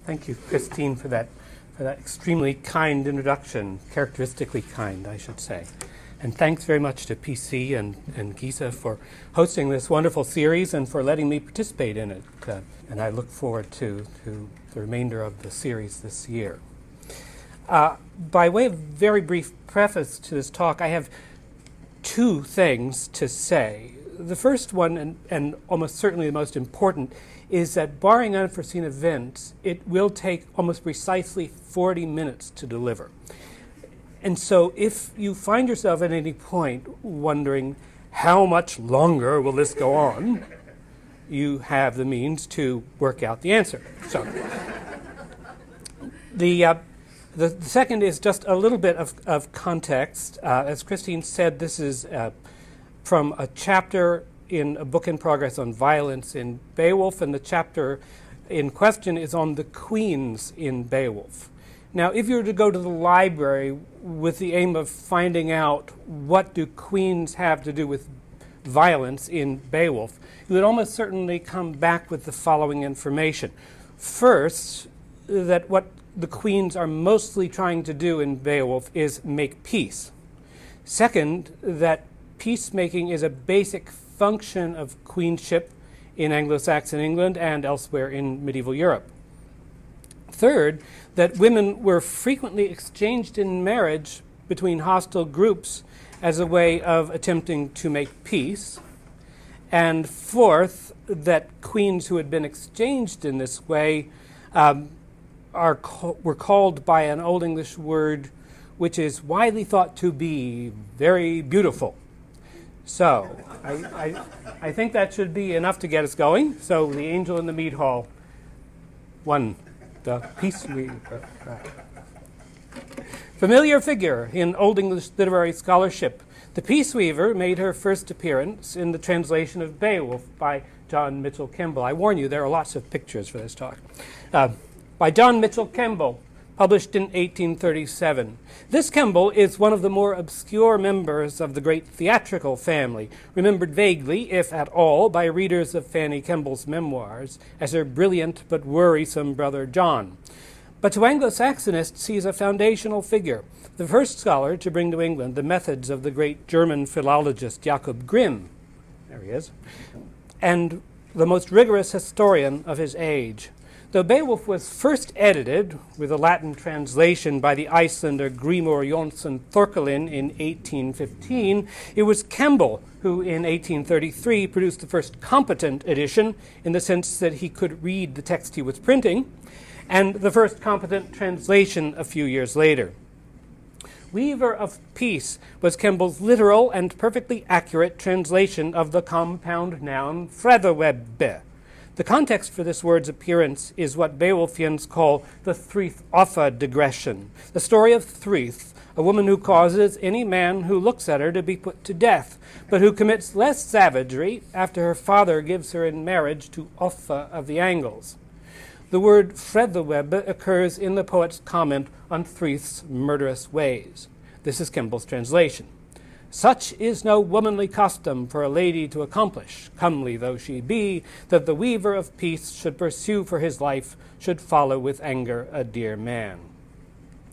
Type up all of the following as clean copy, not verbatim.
Thank you, Christine, for that extremely kind introduction, characteristically kind, I should say. And thanks very much to PC and Gisa for hosting this wonderful series and for letting me participate in it. And I look forward to the remainder of the series this year. By way of very brief preface to this talk, I have two things to say. The first one, and almost certainly the most important, is that barring unforeseen events, it will take almost precisely 40 minutes to deliver. And so if you find yourself at any point wondering how much longer will this go on, you have the means to work out the answer. So the second is just a little bit of context. As Christine said, this is from a chapter in a book in progress on violence in Beowulf, and the chapter in question is on the queens in Beowulf. Now, if you were to go to the library with the aim of finding out what do queens have to do with violence in Beowulf, you would almost certainly come back with the following information. First, that what the queens are mostly trying to do in Beowulf is make peace. Second, that peacemaking is a basic function of queenship in Anglo-Saxon England and elsewhere in medieval Europe. Third, that women were frequently exchanged in marriage between hostile groups as a way of attempting to make peace. And fourth, that queens who had been exchanged in this way were called by an Old English word which is widely thought to be very beautiful. So I think that should be enough to get us going. So the angel in the mead hall won the peace weaver. Familiar figure in Old English literary scholarship, the peace weaver made her first appearance in the translation of Beowulf by John Mitchell Kemble. I warn you, there are lots of pictures for this talk. By John Mitchell Kemble, published in 1837. This Kemble is one of the more obscure members of the great theatrical family, remembered vaguely, if at all, by readers of Fanny Kemble's memoirs as her brilliant but worrisome brother John. But to Anglo-Saxonists, he is a foundational figure, the first scholar to bring to England the methods of the great German philologist Jakob Grimm, there he is, and the most rigorous historian of his age. Though Beowulf was first edited with a Latin translation by the Icelander Grimur Jonsson Thorkelin in 1815, it was Kemble who in 1833 produced the first competent edition in the sense that he could read the text he was printing, and the first competent translation a few years later. Weaver of Peace was Kemble's literal and perfectly accurate translation of the compound noun freðawebbe. The context for this word's appearance is what Beowulfians call the Thryth Offa digression, the story of Thryth, a woman who causes any man who looks at her to be put to death, but who commits less savagery after her father gives her in marriage to Offa of the Angles. The word freðawebbe occurs in the poet's comment on Thryth's murderous ways. This is Kemble's translation. Such is no womanly custom for a lady to accomplish, comely though she be, that the weaver of peace should pursue for his life, should follow with anger a dear man.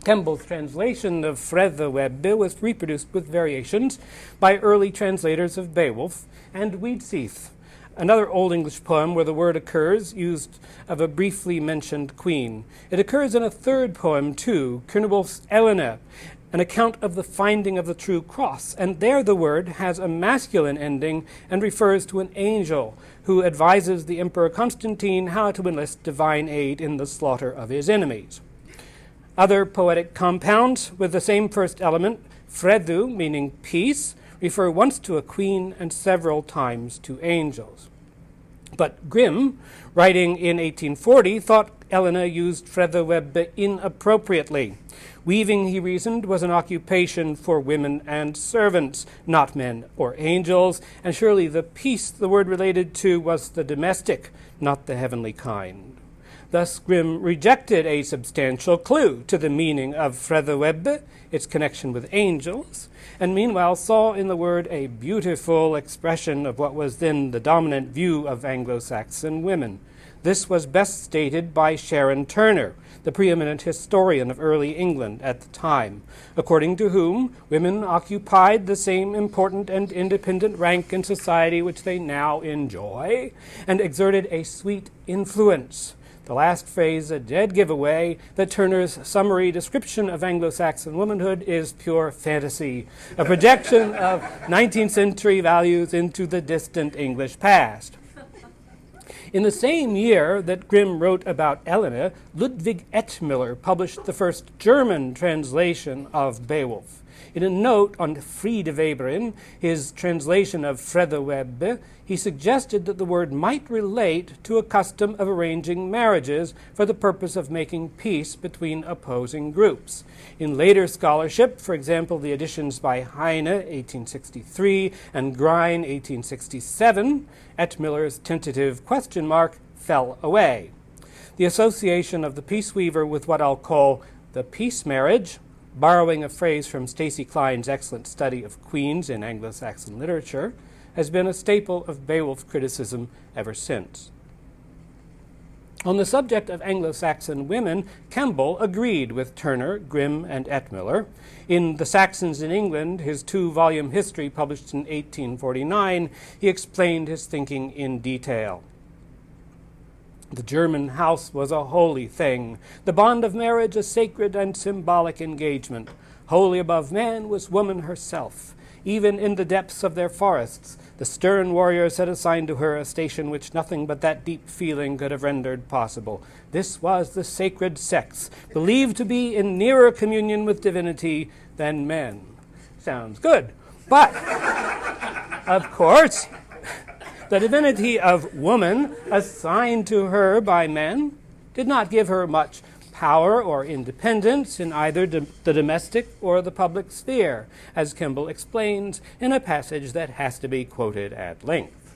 Kemble's translation of freðawebbe was reproduced with variations by early translators of Beowulf and Weedseath, another Old English poem where the word occurs, used of a briefly mentioned queen. It occurs in a third poem, too, Cynewulf's Elena, an account of the finding of the true cross, and there the word has a masculine ending and refers to an angel who advises the Emperor Constantine how to enlist divine aid in the slaughter of his enemies. Other poetic compounds with the same first element, fredu, meaning peace, refer once to a queen and several times to angels. But Grimm, writing in 1840, thought Elena used freðawebbe inappropriately. Weaving, he reasoned, was an occupation for women and servants, not men or angels, and surely the peace the word related to was the domestic, not the heavenly kind. Thus Grimm rejected a substantial clue to the meaning of Freðawebbe, its connection with angels, and meanwhile saw in the word a beautiful expression of what was then the dominant view of Anglo-Saxon women. This was best stated by Sharon Turner, the preeminent historian of early England at the time, according to whom women occupied the same important and independent rank in society which they now enjoy, and exerted a sweet influence. The last phrase a dead giveaway that Turner's summary description of Anglo-Saxon womanhood is pure fantasy, a projection of 19th century values into the distant English past. In the same year that Grimm wrote about Elena, Ludwig Ettmüller published the first German translation of Beowulf. In a note on Friedeweberin, his translation of Freðawebbe, he suggested that the word might relate to a custom of arranging marriages for the purpose of making peace between opposing groups. In later scholarship, for example, the editions by Heine, 1863, and Grein, 1867, Ettmüller's tentative question mark fell away. The association of the peace weaver with what I'll call the peace marriage, borrowing a phrase from Stacey Klein's excellent study of queens in Anglo-Saxon literature, has been a staple of Beowulf criticism ever since. On the subject of Anglo-Saxon women, Kemble agreed with Turner, Grimm, and Ettmüller. In The Saxons in England, his two-volume history published in 1849, he explained his thinking in detail. The German house was a holy thing, the bond of marriage a sacred and symbolic engagement. Holy above man was woman herself. Even in the depths of their forests, the stern warriors had assigned to her a station which nothing but that deep feeling could have rendered possible. This was the sacred sex, believed to be in nearer communion with divinity than men. Sounds good. But, of course, the divinity of woman assigned to her by men did not give her much power or independence in either the domestic or the public sphere, as Kemble explains in a passage that has to be quoted at length.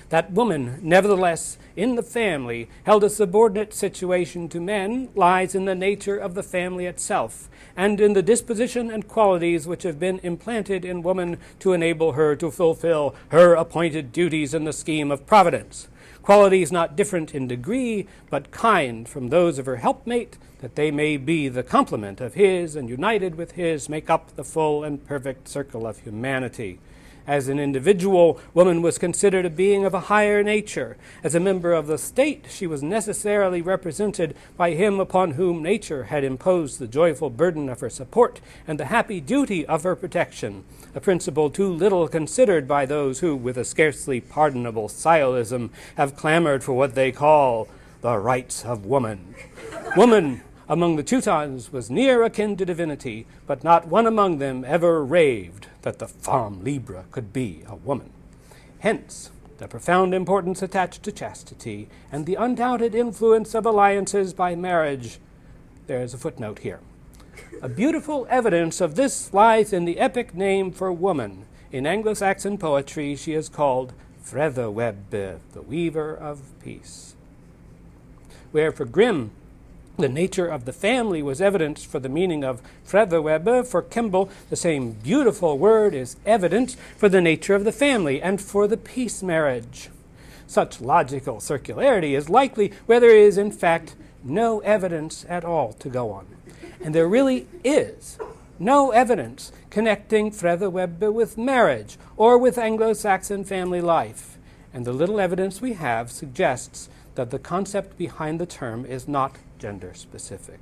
That woman, nevertheless, in the family, held a subordinate situation to men, lies in the nature of the family itself, and in the disposition and qualities which have been implanted in woman to enable her to fulfill her appointed duties in the scheme of Providence. Qualities not different in degree, but kind from those of her helpmate, that they may be the complement of his, and united with his, make up the full and perfect circle of humanity. As an individual, woman was considered a being of a higher nature. As a member of the state, she was necessarily represented by him upon whom nature had imposed the joyful burden of her support and the happy duty of her protection, a principle too little considered by those who, with a scarcely pardonable sciolism, have clamored for what they call the rights of woman. Woman, among the Teutons, was near akin to divinity, but not one among them ever raved that the femme libre could be a woman. Hence, the profound importance attached to chastity and the undoubted influence of alliances by marriage. There's a footnote here. A beautiful evidence of this lies in the epic name for woman. In Anglo-Saxon poetry, she is called Freðawebbe, the weaver of peace. Where for Grimm, the nature of the family was evidence for the meaning of Freðawebbe, for Kemble, the same beautiful word is evidence for the nature of the family and for the peace marriage. Such logical circularity is likely where there is, in fact, no evidence at all to go on. And there really is no evidence connecting Freðawebbe with marriage or with Anglo-Saxon family life. And the little evidence we have suggests that the concept behind the term is not gender-specific.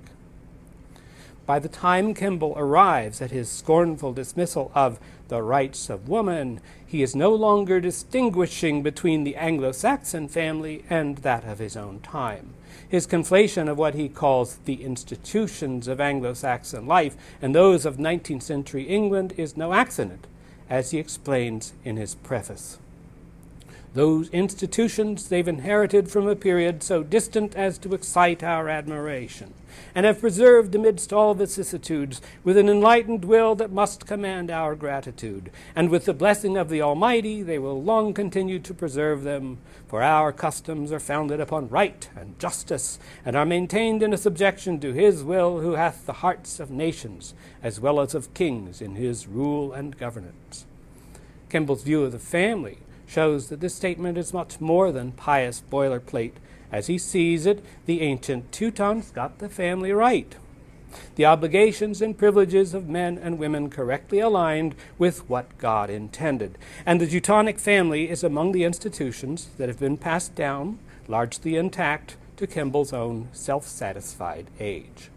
By the time Kemble arrives at his scornful dismissal of the rights of woman, he is no longer distinguishing between the Anglo-Saxon family and that of his own time. His conflation of what he calls the institutions of Anglo-Saxon life and those of 19th century England is no accident, as he explains in his preface. those institutions they've inherited from a period so distant as to excite our admiration, and have preserved amidst all vicissitudes with an enlightened will that must command our gratitude. And with the blessing of the Almighty they will long continue to preserve them, for our customs are founded upon right and justice, and are maintained in a subjection to his will, who hath the hearts of nations as well as of kings in his rule and governance. Kimball's view of the family shows that this statement is much more than pious boilerplate. As he sees it, the ancient Teutons got the family right. The obligations and privileges of men and women correctly aligned with what God intended. And the Teutonic family is among the institutions that have been passed down, largely intact, to Kimball's own self-satisfied age.